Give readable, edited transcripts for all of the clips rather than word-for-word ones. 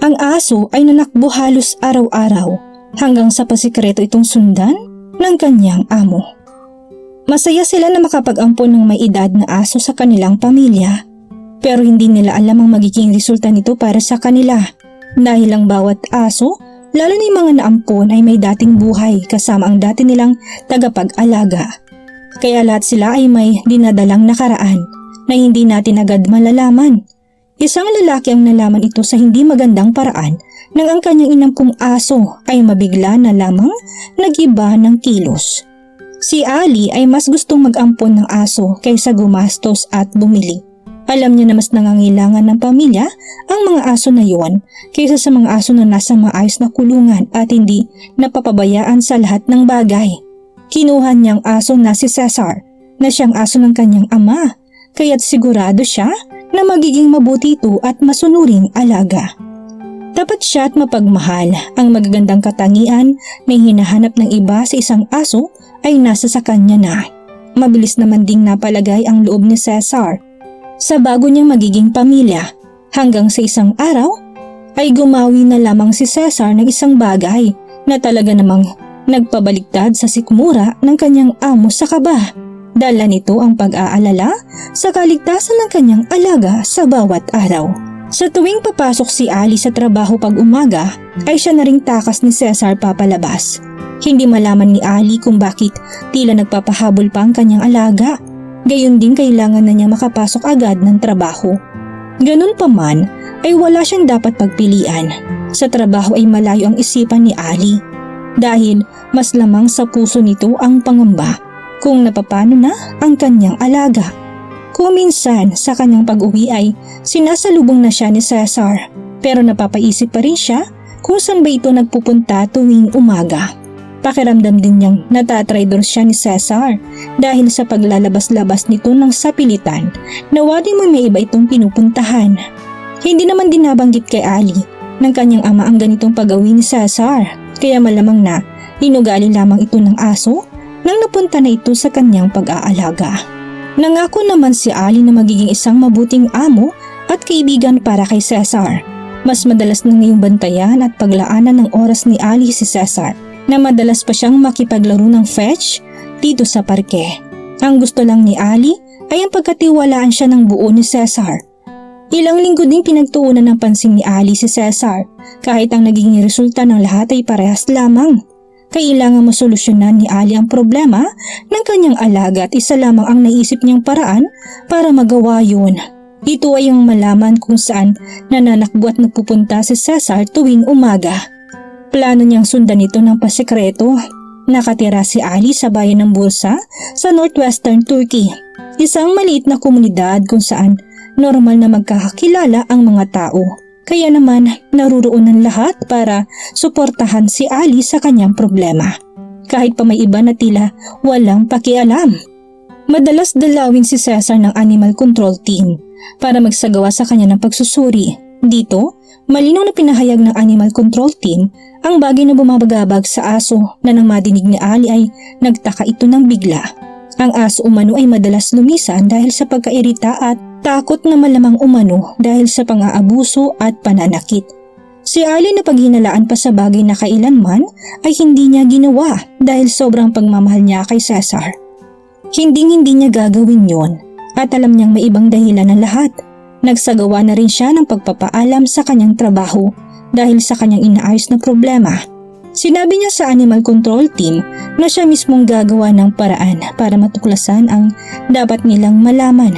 Ang aso ay nanakbo halos araw-araw hanggang sa pasikreto itong sundan ng kanyang amo. Masaya sila na makapag-ampon ng may edad na aso sa kanilang pamilya, pero hindi nila alam ang magiging resulta nito para sa kanila dahil ang bawat aso, lalo na yung mga naampon, ay may dating buhay kasama ang dati nilang tagapag-alaga. Kaya lahat sila ay may dinadalang nakaraan na hindi natin agad malalaman. Isang lalaki ang nalaman ito sa hindi magandang paraan nang ang kanyang inampong aso ay mabigla na lamang nag-iba ng kilos. Si Ali ay mas gustong mag-ampon ng aso kaysa gumastos at bumili. Alam niya na mas nangangailangan ng pamilya ang mga aso na yon kaysa sa mga aso na nasa maayos na kulungan at hindi napapabayaan sa lahat ng bagay. Kinuha niyang aso na si Cesar na siyang aso ng kanyang ama, kaya't sigurado siya na magiging mabuti ito at masunuring alaga. Dapat siya at mapagmahal. Ang magagandang katangian na hinahanap ng iba sa isang aso ay nasa sa kanya na. Mabilis naman ding napalagay ang loob ni Cesar sa bago niyang magiging pamilya, hanggang sa isang araw ay gumawi na lamang si Cesar ng isang bagay na talaga namang nagpabaliktad sa sikmura ng kanyang amo sa kaba. Dala nito ang pag-aalala sa kaligtasan ng kanyang alaga sa bawat araw. Sa tuwing papasok si Ali sa trabaho pag umaga ay siya na ring takas ni Cesar papalabas. Hindi malaman ni Ali kung bakit tila nagpapahabol pa ang kanyang alaga. Gayon din kailangan na niya makapasok agad ng trabaho. Ganun pa man ay wala siyang dapat pagpilian. Sa trabaho ay malayo ang isipan ni Ali dahil mas lamang sa puso nito ang pangamba kung napapano na ang kanyang alaga. Kung minsan sa kanyang pag-uwi ay sinasalubong na siya ni Cesar, pero napapaisip pa rin siya kung saan ba ito nagpupunta tuwing umaga. Pakiramdam din niyang natatraidor siya ni Cesar dahil sa paglalabas-labas nito ng sapilitan na wari mo may iba itong pinupuntahan. Hindi naman din nabanggit kay Ali ng kanyang ama ang ganitong pag-awi ni Cesar, kaya malamang na inugali lamang ito ng aso nang napunta na ito sa kanyang pag-aalaga. Nangako naman si Ali na magiging isang mabuting amo at kaibigan para kay Cesar. Mas madalas na ngayong bantayan at paglaanan ng oras ni Ali si Cesar, na madalas pa siyang makipaglaro ng fetch dito sa parke. Ang gusto lang ni Ali ay ang pagkatiwalaan siya ng buo ni Cesar. Ilang linggo din pinagtuunan ng pansin ni Ali si Cesar, kahit ang naging resulta ng lahat ay parehas lamang. Kailangan masolusyonan ni Ali ang problema ng kanyang alaga at isa lamang ang naisip niyang paraan para magawa yun. Ito ay ang malaman kung saan nananakbo at nagpupunta si Cesar tuwing umaga. Plano niyang sundan ito ng pasikreto. Nakatira si Ali sa bayan ng Bursa sa northwestern Turkey. Isang maliit na komunidad kung saan normal na magkakakilala ang mga tao. Kaya naman naruroon ng lahat para suportahan si Ali sa kanyang problema. Kahit pa may iba na tila walang pakialam. Madalas dalawin si Cesar ng animal control team para magsagawa sa kanya ng pagsusuri. Dito, malinaw na pinahayag ng animal control team ang bagay na bumabagabag sa aso na nang madinig ni Ali ay nagtaka ito ng bigla. Ang aso umano ay madalas lumisan dahil sa pagkairita at takot na malamang umano dahil sa pang-aabuso at pananakit. Si Ali na paghinalaan pa sa bagay na kailanman ay hindi niya ginawa dahil sobrang pagmamahal niya kay Cesar. Hindi niya gagawin yon at alam niyang may ibang dahilan ng lahat. Nagsagawa na rin siya ng pagpapaalam sa kanyang trabaho dahil sa kanyang inaayos na problema. Sinabi niya sa animal control team na siya mismong gagawa ng paraan para matuklasan ang dapat nilang malaman.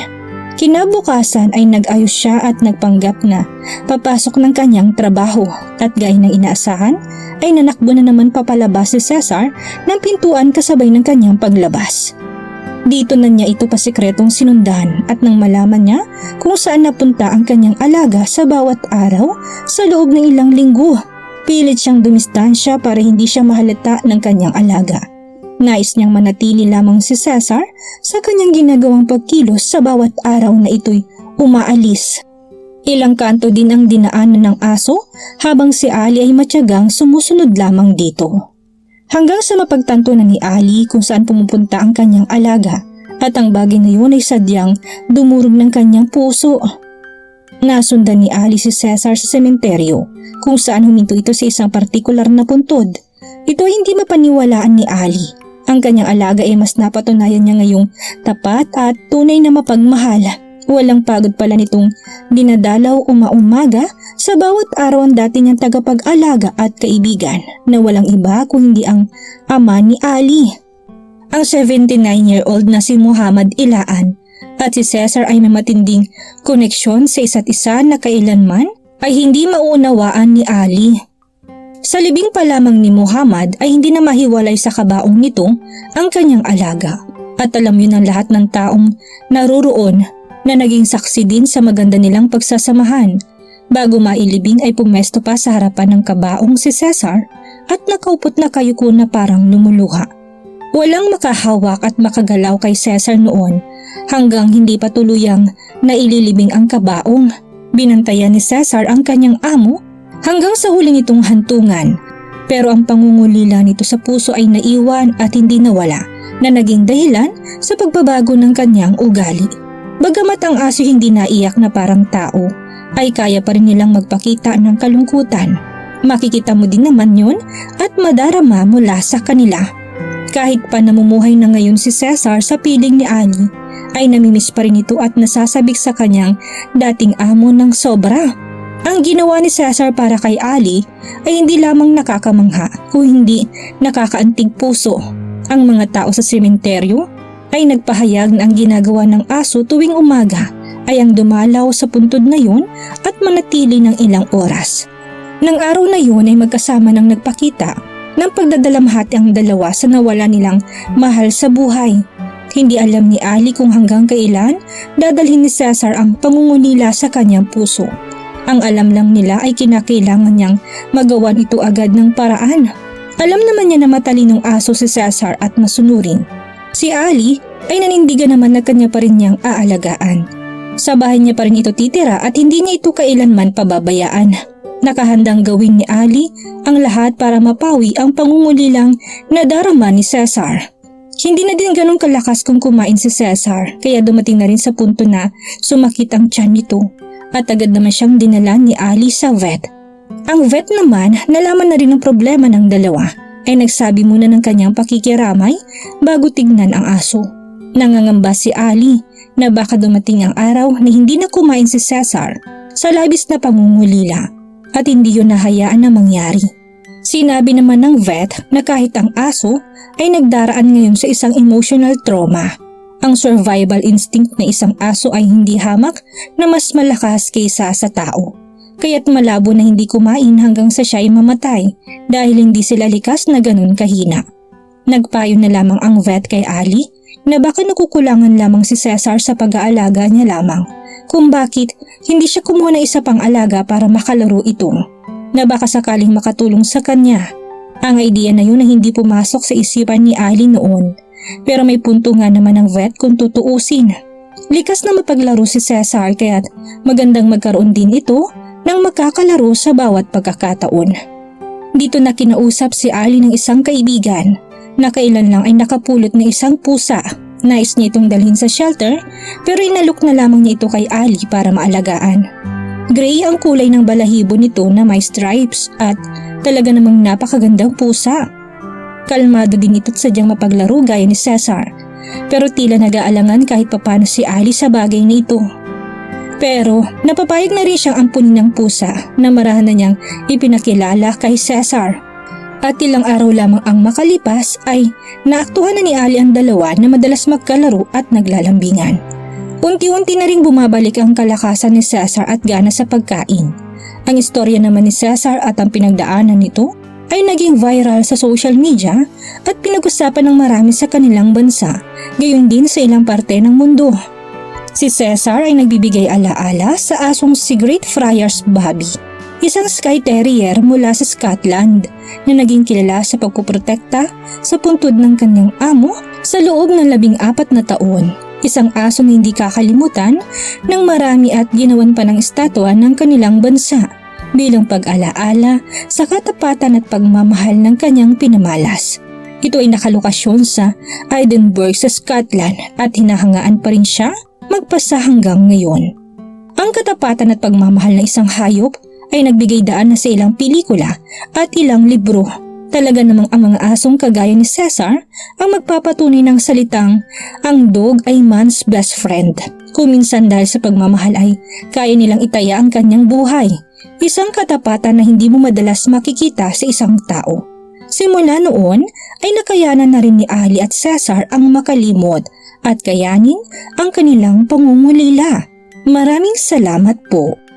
Kinabukasan ay nag-ayos siya at nagpanggap na papasok ng kanyang trabaho at gaya ng inaasahan ay nanakbo na naman papalabas si Cesar ng pintuan kasabay ng kanyang paglabas. Dito na niya ito pasikretong sinundan at nang malaman niya kung saan napunta ang kanyang alaga sa bawat araw sa loob ng ilang linggo, pilit siyang dumistansya para hindi siya mahalata ng kanyang alaga. Nais niyang manatili lamang si Cesar sa kanyang ginagawang pagkilos sa bawat araw na ito'y umaalis. Ilang kanto din ang dinaanan ng aso habang si Ali ay matyagang sumusunod lamang dito. Hanggang sa mapagtanto na ni Ali kung saan pumupunta ang kanyang alaga at ang bagay na yun ay sadyang dumurog ng kanyang puso. Nasundan ni Ali si Cesar sa sementeryo kung saan huminto ito sa isang partikular na puntod. Ito ay hindi mapaniwalaan ni Ali. Ang kanyang alaga ay mas napatunayan niya ngayong tapat at tunay na mapagmahal. Walang pagod pala nitong dinadalaw umaumaga sa bawat araw ang dati niyang tagapag-alaga at kaibigan na walang iba kung hindi ang ama ni Ali. Ang 79-year-old na si Muhammad Ilaan at si Cesar ay may matinding koneksyon sa isa't isa na kailanman ay hindi maunawaan ni Ali. Sa libing pa lamang ni Muhammad ay hindi na mahiwalay sa kabaong nito ang kanyang alaga. At alam yun ng lahat ng taong naruroon na naging saksi din sa maganda nilang pagsasamahan. Bago mailibing ay pumesto pa sa harapan ng kabaong si Cesar at nakaupot na kayuko na parang lumuluha. Walang makahawak at makagalaw kay Cesar noon hanggang hindi pa tuluyang naililibing ang kabaong. Binantayan ni Cesar ang kanyang amo hanggang sa huling itong hantungan, pero ang pangungulila nito sa puso ay naiwan at hindi nawala na naging dahilan sa pagbabago ng kanyang ugali. Bagamat ang aso hindi naiyak na parang tao, ay kaya pa rin nilang magpakita ng kalungkutan. Makikita mo din naman yun at madarama mula sa kanila. Kahit pa namumuhay na ngayon si Cesar sa piling ni Ali, ay namimiss pa rin ito at nasasabik sa kanyang dating amo ng sobra. Ang ginawa ni Cesar para kay Ali ay hindi lamang nakakamangha kung hindi nakakaantig puso. Ang mga tao sa sementeryo ay nagpahayag na ang ginagawa ng aso tuwing umaga ay ang dumalaw sa puntod na yun at manatili ng ilang oras. Nang araw na yun ay magkasama ng nagpakita ng pagdadalamhati ang dalawa sa nawala nilang mahal sa buhay. Hindi alam ni Ali kung hanggang kailan dadalhin ni Cesar ang pangungulila sa kanyang puso. Ang alam lang nila ay kinakailangan niyang magawan ito agad ng paraan. Alam naman niya na matalinong aso si Cesar at masunurin. Si Ali ay nanindigan naman na kanya pa rin niyang aalagaan. Sa bahay niya pa rin ito titira at hindi niya ito kailanman pababayaan. Nakahandang gawin ni Ali ang lahat para mapawi ang pangungulilang nadarama ni Cesar. Hindi na din ganun kalakas kung kumain si Cesar kaya dumating na rin sa punto na sumakit ang tiyan nito. At agad naman siyang dinala ni Ali sa vet. Ang vet naman, nalaman na rin ang problema ng dalawa, ay nagsabi muna ng kanyang pakikiramay bago tignan ang aso. Nangangamba si Ali na baka dumating ang araw na hindi na kumain si Cesar sa labis na pangungulila at hindi yun nahayaan na mangyari. Sinabi naman ng vet na kahit ang aso ay nagdaraan ngayon sa isang emotional trauma. Ang survival instinct na isang aso ay hindi hamak na mas malakas kaysa sa tao. Kaya't malabo na hindi kumain hanggang sa siya ay mamatay dahil hindi sila likas na ganun kahina. Nagpayo na lamang ang vet kay Ali na baka nakukulangan lamang si Cesar sa pag-aalaga niya lamang. Kung bakit hindi siya kumuha ng isa pang alaga para makalaro ito na baka sakaling makatulong sa kanya. Ang idea na yun na hindi pumasok sa isipan ni Ali noon. Pero may punto nga naman ng vet kung tutuusin. Likas na mapaglaro si Cesar kaya't magandang magkaroon din ito ng magkakalaro sa bawat pagkakataon. Dito na kinausap si Ali ng isang kaibigan na kailan lang ay nakapulot ng isang pusa. Nais niya itong dalhin sa shelter pero inalok na lamang niya ito kay Ali para maalagaan. Gray ang kulay ng balahibo nito na may stripes at talaga namang napakagandang pusa. Kalmado din ito't sadyang mapaglaro gaya ni Cesar, pero tila nag-aalangan kahit papano si Ali sa bagay na ito. Pero napapayag na rin siyang ampunin ng pusa na marahan na niyang ipinakilala kay Cesar. At ilang araw lamang ang makalipas ay naaktuhan na ni Ali ang dalawa na madalas magkalaro at naglalambingan. Unti-unti na rin bumabalik ang kalakasan ni Cesar at gana sa pagkain. Ang istorya naman ni Cesar at ang pinagdaanan nito ay naging viral sa social media at pinag-usapan ng marami sa kanilang bansa, gayon din sa ilang parte ng mundo. Si Cesar ay nagbibigay alaala sa asong si Great Friars Bobby, isang Skye Terrier mula sa Scotland na naging kilala sa pagpuprotekta sa puntod ng kanyang amo sa loob ng 14 na taon. Isang aso na hindi kakalimutan ng marami at ginawan pa ng estatwa ng kanilang bansa bilang pag-alaala sa katapatan at pagmamahal ng kanyang pinamalas. Ito ay nakalokasyon sa Edinburgh sa Scotland at hinahangaan pa rin siya magpasa hanggang ngayon. Ang katapatan at pagmamahal ng isang hayop ay nagbigay daan na sa ilang pelikula at ilang libro. Talaga namang ang mga asong kagaya ni Cesar ang magpapatunay ng salitang ang dog ay man's best friend. Kuminsan dahil sa pagmamahal ay kaya nilang itaya ang kanyang buhay. Isang katapatan na hindi mo madalas makikita sa isang tao. Simula noon ay nakayanan na rin ni Ali at Cesar ang makalimot at kayanin ang kanilang pangungulila. Maraming salamat po.